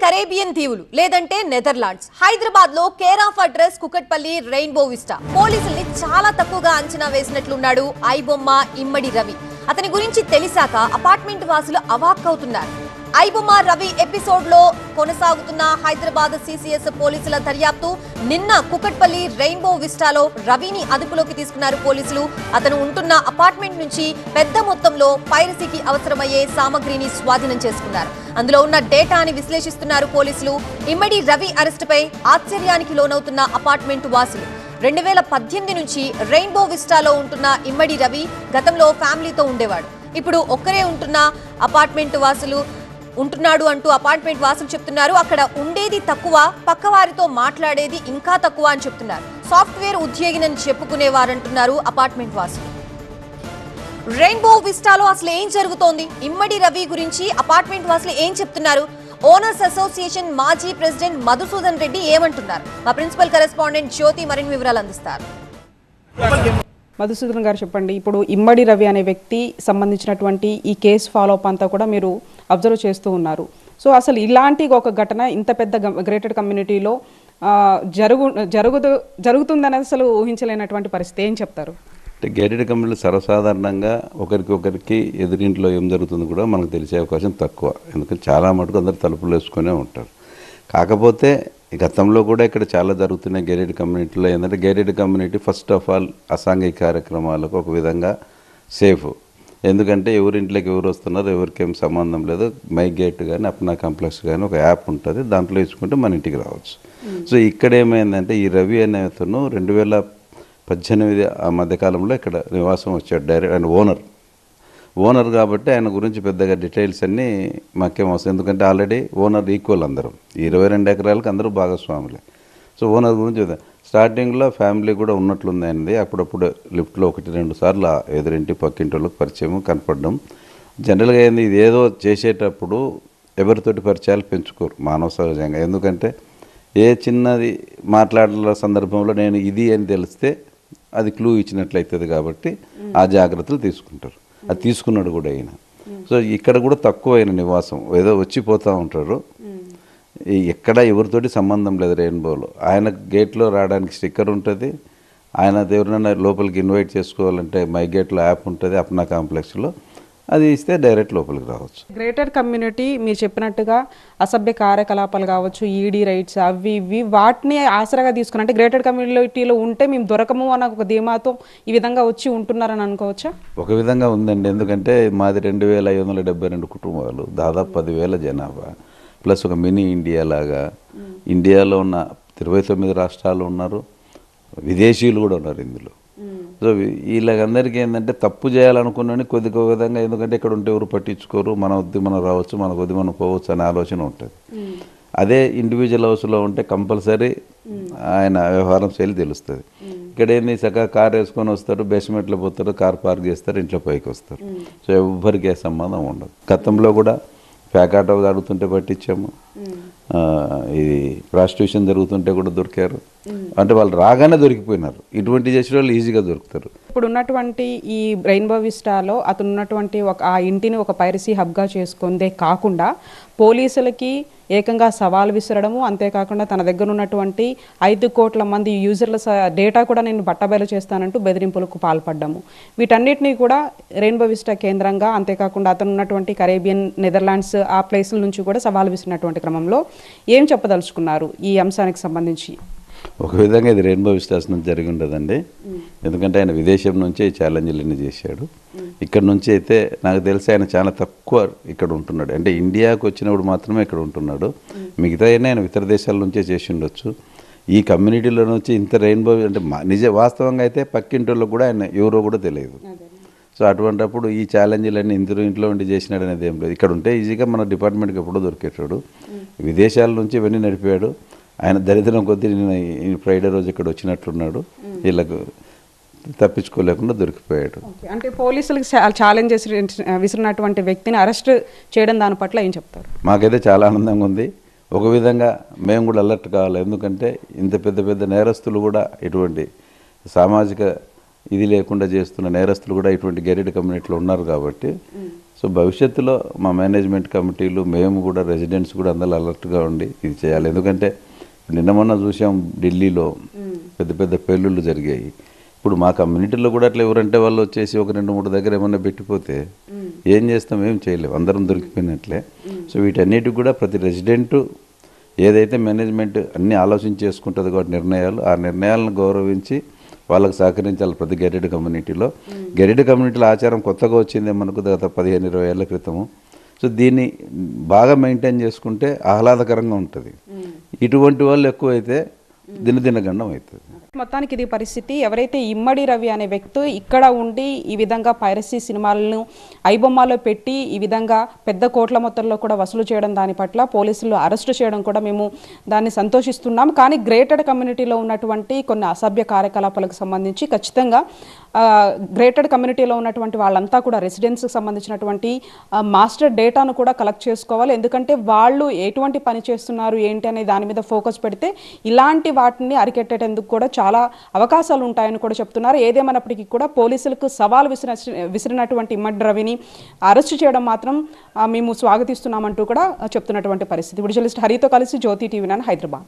Caribbean దీవులు లేదంటే Netherlands Hyderabad లో care of address Kukatpally rainbow vista పోలీసుల్ని చాలా తక్కువగా అంచనా వేసినట్లున్నాడు ఐబొమ్మ ఇమ్మడి రవి. అతని గురించి తెలిసాక అపార్ట్మెంట్ వాసులు అవాక్కవుతున్నారు. ఐబొమ్మ రవి ఎపిసోడ్ లో కొనసాగుతున్న హైదరాబాద్ సిసిఎస్ పోలీసుల దర్యాప్తు. నిన్న కుకట్పల్లి రెయిన్బో విస్టాలో రవిని అదుపులోకి తీసుకున్నారు పోలీసులు. అతను ఉంటున్న అపార్ట్మెంట్ నుంచి పెద్ద మొత్తంలో పైరసీకి అవసరమయ్యే సామగ్రిని స్వాధీనం చేసుకున్నారు. అందులో ఉన్న డేటాని విశ్లేషిస్తున్నారు పోలీసులు. ఇమ్మడి రవి అరెస్టుపై ఆశ్చర్యానికి లోనవుతున్న అపార్ట్మెంట్ వాసులు. 2018 నుంచి రెయిన్బో విస్టాలో ఉంటున్న ఇమ్మడి రవి గతంలో ఫ్యామిలీతో ఉండేవాడు. ఇప్పుడు ఒక్కరే ఉంటున్న అపార్ట్మెంట్ వాసులు ఉంటున్నాడు అంటూ అపార్ట్మెంట్ వాసులు చెప్తున్నారు. అక్కడ ఉండేది తక్కువ, పక్కవారితో మాట్లాడేది ఇంకా తక్కువ అని చెప్తున్నారు. సాఫ్ట్వేర్ ఉద్యోగినని చెప్పుకునేవారంటున్నారు అపార్ట్మెంట్ వాసులు. రెయిన్బో విస్టాలో అసలు ఏం జరుగుతోంది, ఇమ్మడి రవి గురించి అపార్ట్మెంట్ వాసులు ఏం చెప్తున్నారు, ఓనర్స్ అసోసియేషన్ మాజీ ప్రెసిడెంట్ మధుసూదన్ రెడ్డి ఏమంటున్నారు, మా ప్రిన్సిపల్ కరెస్పాండెంట్ జ్యోతి మరిన్ని వివరాలు అందిస్తారు. మధుసూదన్ గారు చెప్పండి, ఇప్పుడు ఇమ్మడి రవి అనే వ్యక్తి సంబంధించినటువంటి ఈ కేసు ఫాలోఅప్ అంతా కూడా మీరు అబ్జర్వ్ చేస్తూ ఉన్నారు. సో అసలు ఇలాంటి ఒక ఘటన ఇంత పెద్ద గ్రేటెడ్ కమ్యూనిటీలో జరుగుతుందనేది అసలు ఊహించలేనటువంటి పరిస్థితి. ఏం చెప్తారు? అంటే గేటెడ్ కమ్యూనిటీలో సర్వసాధారణంగా ఒకరికి ఎదురింట్లో ఏం జరుగుతుందో కూడా మనకు తెలిసే అవకాశం తక్కువ. ఎందుకంటే చాలా మటుకు అందరు తలుపులు వేసుకునే ఉంటారు. కాకపోతే గతంలో కూడా ఇక్కడ చాలా జరుగుతున్నాయి గేటెడ్ కమ్యూనిటీలో. ఏంటంటే gated community first of all అసాంఘిక కార్యక్రమాలకు ఒక విధంగా సేఫ్. ఎందుకంటే ఎవరింట్లోకి ఎవరు వస్తున్నారు, ఎవరికేం సంబంధం లేదు. మై గేట్ కానీ అప్నా కాంప్లెక్స్ కానీ ఒక యాప్ ఉంటుంది, దాంట్లో వేసుకుంటే మన ఇంటికి రావచ్చు. సో ఇక్కడ ఏమైందంటే ఈ రవి అనే అతను 2018 ఆ మధ్యకాలంలో ఇక్కడ నివాసం వచ్చాడు. డైరెక్ట్ ఆయన ఓనర్ కాబట్టి ఆయన గురించి పెద్దగా డీటెయిల్స్ అన్నీ మాకేం అవసరం. ఎందుకంటే ఆల్రెడీ ఓనర్ ఈక్వల్ అందరం, 22 ఎకరాలకు అందరూ భాగస్వాములే. సో ఓనర్ గురించి స్టార్టింగ్లో ఫ్యామిలీ కూడా ఉన్నట్లుంది ఆయనది. అప్పుడప్పుడు లిఫ్ట్లో 1-2 సార్లు ఎదురింటి పక్కింటి వాళ్ళకి పరిచయం కనపడడం. జనరల్గా ఏంది, ఇది ఏదో చేసేటప్పుడు ఎవరితోటి పరిచయాలు పెంచుకోరు మానవ సహజంగా. ఎందుకంటే ఏ చిన్నది మాట్లాడాల సందర్భంలో నేను ఇది అని తెలిస్తే అది క్లూ ఇచ్చినట్లయితుంది కాబట్టి ఆ జాగ్రత్తలు తీసుకుంటారు. అది తీసుకున్నాడు కూడా ఆయన. సో ఇక్కడ కూడా తక్కువ అయిన నివాసం, ఏదో వచ్చిపోతూ ఉంటారు. ఎక్కడ ఎవరితోటి సంబంధం లేదు రెయిన్బోలో. ఆయన గేట్లో రావడానికి స్టిక్కర్ ఉంటుంది. ఆయన ఎవరినైనా లోపలికి ఇన్వైట్ చేసుకోవాలంటే మై గేట్లో యాప్ ఉంటుంది అప్నా కాంప్లెక్స్లో, అది ఇస్తే డైరెక్ట్ లోపలికి రావచ్చు. గ్రేటర్ కమ్యూనిటీ మీరు చెప్పినట్టుగా అసభ్య కార్యకలాపాలు కావచ్చు, ఈడీ రైట్స్ అవి ఇవి వాటిని ఆసరాగా తీసుకుని అంటే గ్రేటర్ కమ్యూనిటీలో ఉంటే మేము దొరకము అన్న ఒక ధీమాతో ఈ విధంగా వచ్చి ఉంటున్నారని అనుకోవచ్చా? ఒక విధంగా ఉందండి. ఎందుకంటే మాది 2572 కుటుంబాలు, దాదాపు 10,000 జనాభా, ప్లస్ ఒక మినీ ఇండియా లాగా. ఇండియాలో ఉన్న 29 రాష్ట్రాలు ఉన్నారు, విదేశీయులు కూడా ఉన్నారు ఇందులో. సో వీళ్ళకందరికీ ఏంటంటే తప్పు చేయాలనుకున్నాను కొద్దిగా విధంగా, ఎందుకంటే ఇక్కడ ఉంటే ఎవరు పట్టించుకోరు, మన వద్దు మనం రావచ్చు, మన కొద్ది మనం పోవచ్చు అనే ఆలోచన ఉంటుంది. అదే ఇండివిజువల్ హౌస్లో ఉంటే కంపల్సరీ ఆయన వ్యవహారం శైలి తెలుస్తుంది. ఇక్కడ ఏంది, చక్కగా కార్ వేసుకొని వస్తారు, బేస్మెంట్లో పోతారు, కార్ పార్క్ చేస్తారు, ఇంట్లో పైకి వస్తారు. సో ఎవ్వరికి సంబంధం ఉండదు. గతంలో కూడా ప్యాకాటో అడుగుతుంటే పట్టించాము, ఇది ప్రాస్టిట్యూషన్ జరుగుతుంటే కూడా దొరికారు. అంటే వాళ్ళు రాగానే దొరికిపోయినారు. ఇటువంటి చేసిన వాళ్ళు ఈజీగా దొరుకుతారు. ఇప్పుడు ఉన్నటువంటి ఈ రెయిన్బో విస్టాలో అతను ఉన్నటువంటి ఆ ఇంటిని ఒక పైరసీ హబ్గా చేసుకుందే కాకుండా పోలీసులకి ఏకంగా సవాల్ విసరడము, అంతేకాకుండా తన దగ్గర ఉన్నటువంటి 5 కోట్ల మంది యూజర్ల డేటా కూడా నేను బట్టబయలు చేస్తానంటూ బెదిరింపులకు పాల్పడ్డాము. వీటన్నిటినీ కూడా రెయిన్బో విస్టా కేంద్రంగా, అంతేకాకుండా అతను ఉన్నటువంటి కరేబియన్ నెదర్లాండ్స్ ఆ ప్లేసుల నుంచి కూడా సవాల్ విసిరినటువంటి క్రమంలో ఏం చెప్పదలుచుకున్నారు ఈ అంశానికి సంబంధించి? ఒక విధంగా ఇది రెయిన్బో విస్టాస్ నుంచి జరిగి ఉండదండి. ఎందుకంటే ఆయన విదేశం నుంచే ఈ ఛాలెంజ్లన్నీ చేశాడు. ఇక్కడ నుంచి అయితే నాకు తెలిసి ఆయన చాలా తక్కువ ఇక్కడ ఉంటున్నాడు. అంటే ఇండియాకు వచ్చినప్పుడు మాత్రమే ఇక్కడ ఉంటున్నాడు. మిగతా ఆయన ఇతర దేశాల నుంచే చేసి ఉండొచ్చు. ఈ కమ్యూనిటీలో నుంచి ఇంత రెయిన్బో అంటే వాస్తవంగా అయితే పక్కింటిలో కూడా ఆయన ఎవరో కూడా తెలియదు. సో అటువంటిప్పుడు ఈ ఛాలెంజ్లన్నీ ఇంట్లో ఉండి చేసినాడు అనేది ఏం లేదు. ఇక్కడ ఉంటే ఈజీగా మన డిపార్ట్మెంట్కి ఎప్పుడో దొరికేటాడు. విదేశాల నుంచి ఇవన్నీ నడిపాడు. ఆయన దరిద్రం కొద్దీ ఫ్రైడే రోజు ఇక్కడ వచ్చినట్లున్నాడు. వీళ్ళకు తప్పించుకోలేకుండా దొరికిపోయాడు. అంటే పోలీసులకు ఛాలెంజ్ విసిరినటువంటి వ్యక్తిని అరెస్ట్ చేయడం దాని పట్ల ఏం చెప్తారు? మాకైతే చాలా ఆనందంగా ఉంది. ఒక విధంగా మేము కూడా అలర్ట్ కావాలి. ఎందుకంటే ఇంత పెద్ద పెద్ద నేరస్తులు కూడా ఇటువంటి సామాజిక ఇది లేకుండా చేస్తున్న నేరస్తులు కూడా ఇటువంటి గెరిడ్ కమ్యూనిటీలో ఉన్నారు కాబట్టి సో భవిష్యత్తులో మా మేనేజ్మెంట్ కమిటీలు మేము కూడా రెసిడెంట్స్ కూడా అందరూ అలర్ట్గా ఉండి ఇది చేయాలి. ఎందుకంటే నిన్న మొన్న చూసాం ఢిల్లీలో పెద్ద పెద్ద పేలుళ్ళు జరిగాయి. ఇప్పుడు మా కమ్యూనిటీలో కూడా అట్లా ఎవరంటే వాళ్ళు వచ్చేసి ఒక 2-3 దగ్గర ఏమన్నా పెట్టిపోతే ఏం చేస్తాం, ఏం చేయలేము, అందరం దొరికిపోయినట్లే. సో వీటన్నిటికి కూడా ప్రతి రెసిడెంటు ఏదైతే మేనేజ్మెంట్ అన్నీ ఆలోచించి చేసుకుంటుంది కాబట్టి నిర్ణయాలు, ఆ నిర్ణయాలను గౌరవించి వాళ్ళకి సహకరించాలి ప్రతి గెరిడ్ కమ్యూనిటీలో. గెరిడ్ కమ్యూనిటీలో ఆచారం కొత్తగా వచ్చిందే మనకు గత 15-20 ఏళ్ల క్రితము. సో దీన్ని బాగా మెయింటైన్ చేసుకుంటే ఆహ్లాదకరంగా ఉంటుంది. ఇటువంటి వాళ్ళు ఎక్కువైతే దినదినగండం అవుతుంది. మొత్తానికి ఇది పరిస్థితి. ఎవరైతే ఇమ్మడి రవి అనే వ్యక్తి ఇక్కడ ఉండి ఈ విధంగా పైరసీ సినిమాలను ఐబొమ్మలో పెట్టి ఈ విధంగా పెద్ద కోట్ల మొత్తంలో కూడా వసూలు చేయడం, దాని పట్ల పోలీసులు అరెస్టు చేయడం కూడా మేము దాన్ని సంతోషిస్తున్నాం. కానీ గ్రేటెడ్ కమ్యూనిటీలో ఉన్నటువంటి కొన్ని అసభ్య కార్యకలాపాలకు సంబంధించి ఖచ్చితంగా గ్రేటెడ్ కమ్యూనిటీలో ఉన్నటువంటి వాళ్ళంతా కూడా రెసిడెన్స్కి సంబంధించినటువంటి మాస్టర్ డేటాను కూడా కలెక్ట్ చేసుకోవాలి. ఎందుకంటే వాళ్ళు ఎటువంటి పని చేస్తున్నారు ఏంటి అనే దాని మీద ఫోకస్ పెడితే ఇలాంటి వాటిని అరికెట్టేందుకు కూడా చాలా అవకాశాలు ఉంటాయని కూడా చెప్తున్నారు. ఏదేమైనప్పటికీ కూడా పోలీసులకు సవాల్ విసిరినటువంటి ఇమ్మడి రవిని అరెస్ట్ చేయడం మాత్రం మేము స్వాగతిస్తున్నామంటూ కూడా చెప్తున్నటువంటి పరిస్థితి. ఇప్పుడు జర్నలిస్ట్ హరితో కలిసి జ్యోతి టీవీ 9 హైదరాబాద్.